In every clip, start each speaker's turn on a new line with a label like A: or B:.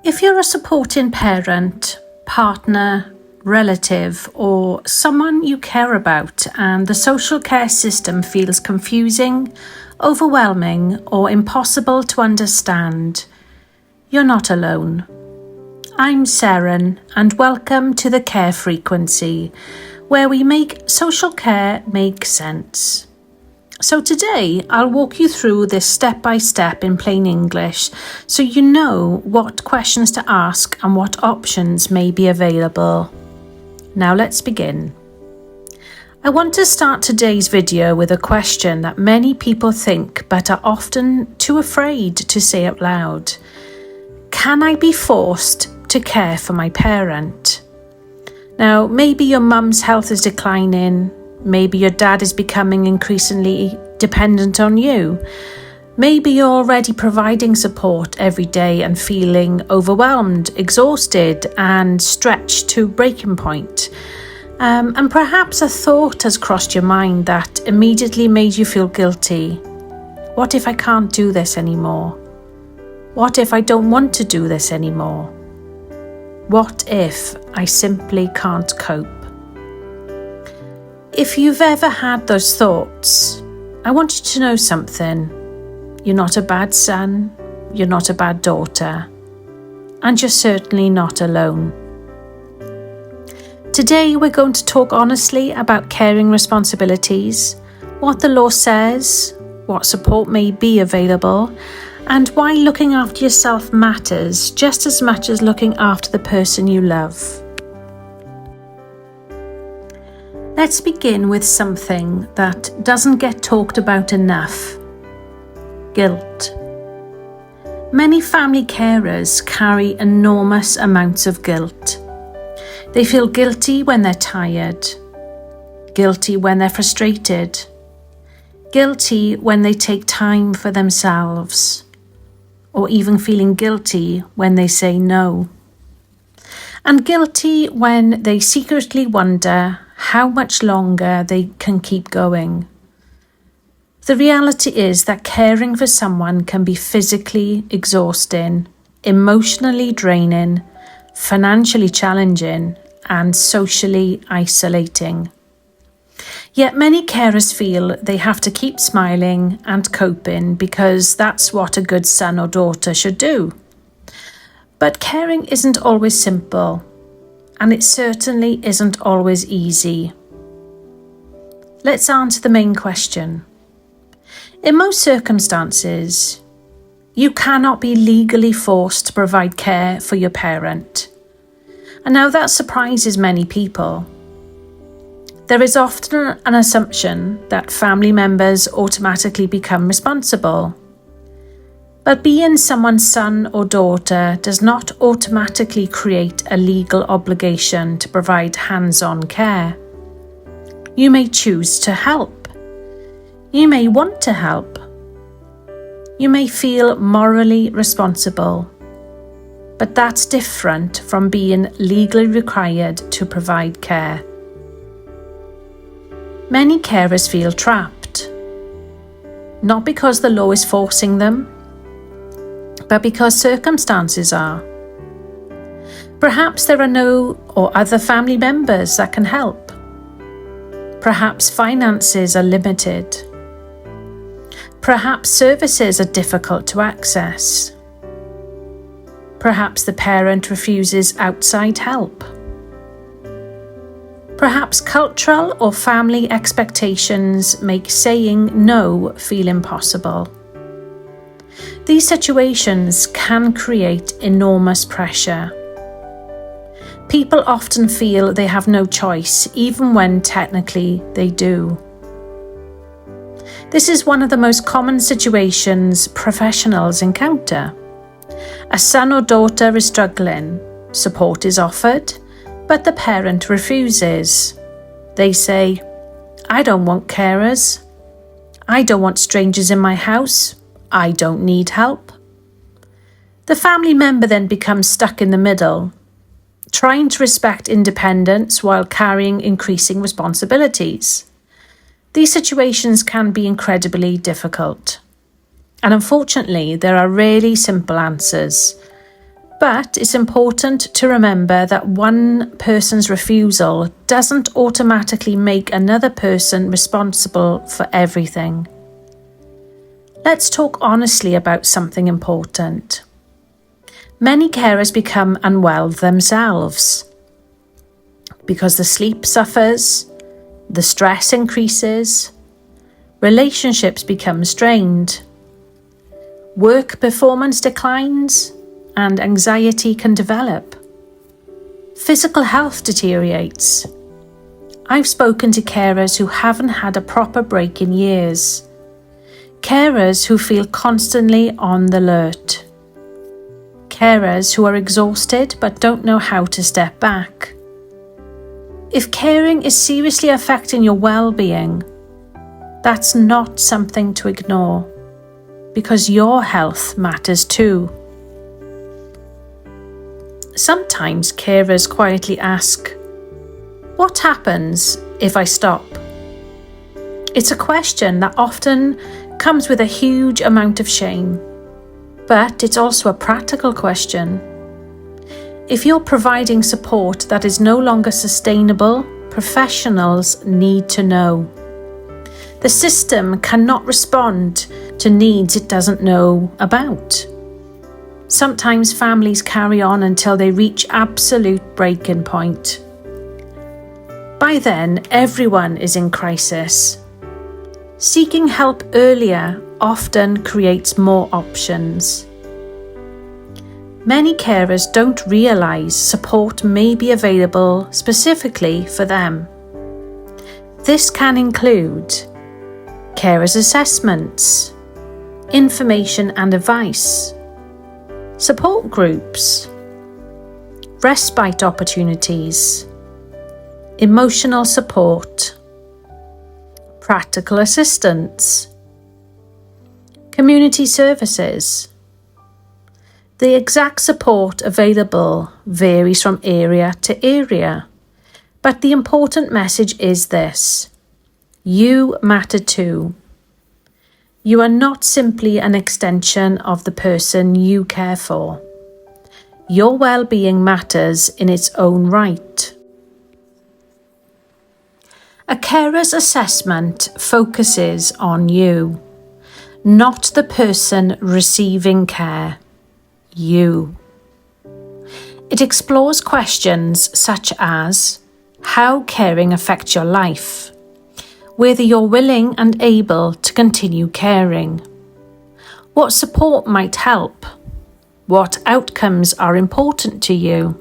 A: If you're a supporting parent, partner, relative, or someone you care about and the social care system feels confusing, overwhelming, or impossible to understand, you're not alone. I'm Seren, and welcome to the Care Frequency, where we make social care make sense. So today, I'll walk you through this step-by-step in plain English so you know what questions to ask and what options may be available. Now let's begin. I want to start today's video with a question that many people think but are often too afraid to say out loud. Can I be forced to care for my parent? Now, maybe your mum's health is declining. Maybe your dad is becoming increasingly dependent on you. Maybe you're already providing support every day and feeling overwhelmed, exhausted, and stretched to breaking point. And perhaps a thought has crossed your mind that immediately made you feel guilty. What if I can't do this anymore? What if I don't want to do this anymore? What if I simply can't cope? If you've ever had those thoughts, I want you to know something. You're not a bad son, you're not a bad daughter, and you're certainly not alone. Today we're going to talk honestly about caring responsibilities, what the law says, what support may be available, and why looking after yourself matters just as much as looking after the person you love. Let's begin with something that doesn't get talked about enough: guilt. Many family carers carry enormous amounts of guilt. They feel guilty when they're tired, guilty when they're frustrated, guilty when they take time for themselves, or even feeling guilty when they say no. And guilty when they secretly wonder how much longer they can keep going. The reality is that caring for someone can be physically exhausting, emotionally draining, financially challenging, and socially isolating. Yet many carers feel they have to keep smiling and coping because that's what a good son or daughter should do. But caring isn't always simple, and it certainly isn't always easy. Let's answer the main question. In most circumstances, you cannot be legally forced to provide care for your parent. And now that surprises many people. There is often an assumption that family members automatically become responsible. But being someone's son or daughter does not automatically create a legal obligation to provide hands-on care. You may choose to help. You may want to help. You may feel morally responsible. But that's different from being legally required to provide care. Many carers feel trapped, not because the law is forcing them, but because circumstances are. Perhaps there are no or other family members that can help. Perhaps finances are limited. Perhaps services are difficult to access. Perhaps the parent refuses outside help. Perhaps cultural or family expectations make saying no feel impossible. These situations can create enormous pressure. People often feel they have no choice, even when technically they do. This is one of the most common situations professionals encounter. A son or daughter is struggling, support is offered, but the parent refuses. They say, "I don't want carers. I don't want strangers in my house. I don't need help." The family member then becomes stuck in the middle, trying to respect independence while carrying increasing responsibilities. These situations can be incredibly difficult. And unfortunately, there are rarely simple answers. But it's important to remember that one person's refusal doesn't automatically make another person responsible for everything. Let's talk honestly about something important. Many carers become unwell themselves because the sleep suffers, the stress increases, relationships become strained, work performance declines, and anxiety can develop. Physical health deteriorates. I've spoken to carers who haven't had a proper break in years. Carers who feel constantly on the alert. Carers who are exhausted but don't know how to step back. If caring is seriously affecting your well-being, that's not something to ignore, because your health matters too. Sometimes carers quietly ask, "What happens if I stop?" It's a question that often comes with a huge amount of shame, but it's also a practical question. If you're providing support that is no longer sustainable, professionals need to know. The system cannot respond to needs it doesn't know about. Sometimes families carry on until they reach absolute breaking point. By then, everyone is in crisis. Seeking help earlier often creates more options. Many carers don't realise support may be available specifically for them. This can include carers' assessments, information and advice, support groups, respite opportunities, emotional support, practical assistance, community services. The exact support available varies from area to area, but the important message is this: you matter too. You are not simply an extension of the person you care for. Your well-being matters in its own right. A carer's assessment focuses on you, not the person receiving care. You. It explores questions such as how caring affects your life, whether you're willing and able to continue caring, what support might help, what outcomes are important to you.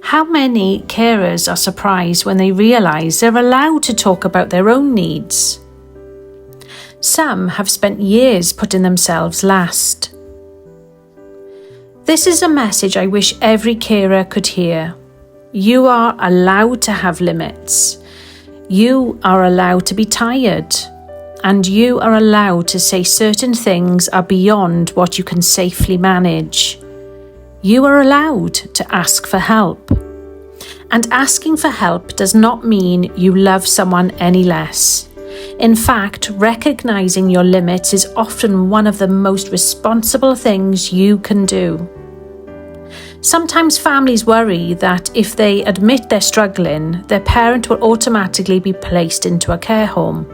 A: How many carers are surprised when they realise they're allowed to talk about their own needs? Some have spent years putting themselves last. This is a message I wish every carer could hear. You are allowed to have limits. You are allowed to be tired, and you are allowed to say certain things are beyond what you can safely manage. You are allowed to ask for help. And asking for help does not mean you love someone any less. In fact, recognizing your limits is often one of the most responsible things you can do. Sometimes families worry that if they admit they're struggling, their parent will automatically be placed into a care home.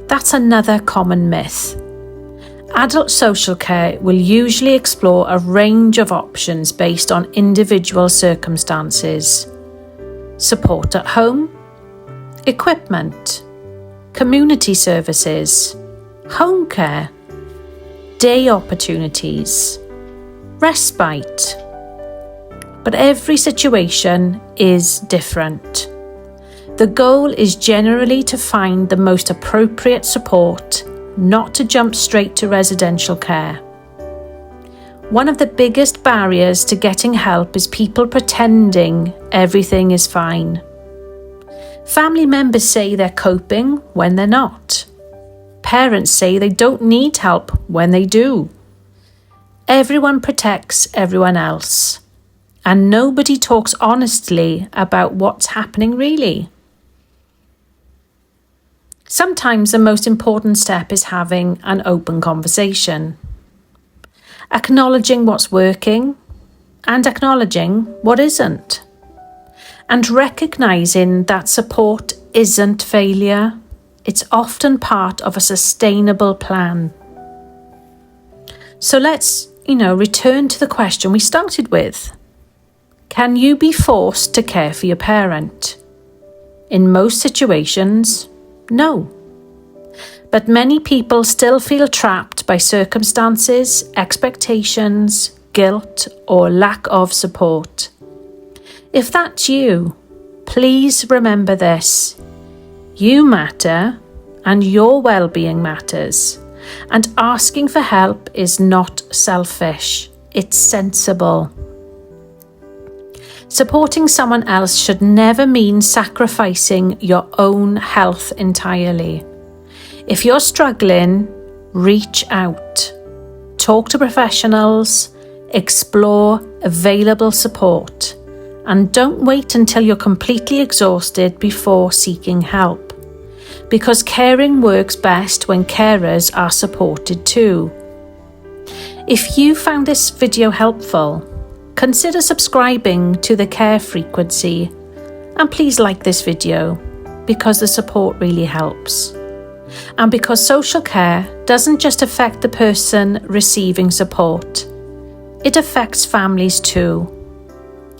A: That's another common myth. Adult social care will usually explore a range of options based on individual circumstances. Support at home, equipment, community services, home care, day opportunities, respite. But every situation is different. The goal is generally to find the most appropriate support, not to jump straight to residential care. One of the biggest barriers to getting help is people pretending everything is fine. Family members say they're coping when they're not. Parents say they don't need help when they do. Everyone protects everyone else, and nobody talks honestly about what's happening really. Sometimes the most important step is having an open conversation. Acknowledging what's working, and acknowledging what isn't, and recognising that support isn't failure. It's often part of a sustainable plan. So let's, return to the question we started with. Can you be forced to care for your parent? In most situations, no. But many people still feel trapped by circumstances, expectations, guilt, or lack of support. If that's you, please remember this. You matter, and your well-being matters. And asking for help is not selfish, it's sensible. Supporting someone else should never mean sacrificing your own health entirely. If you're struggling, reach out. Talk to professionals, explore available support, and don't wait until you're completely exhausted before seeking help. Because caring works best when carers are supported too. If you found this video helpful, consider subscribing to the Care Frequency, and please like this video because the support really helps. And because social care doesn't just affect the person receiving support, it affects families too.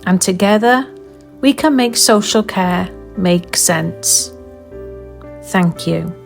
A: And together, we can make social care make sense. Thank you.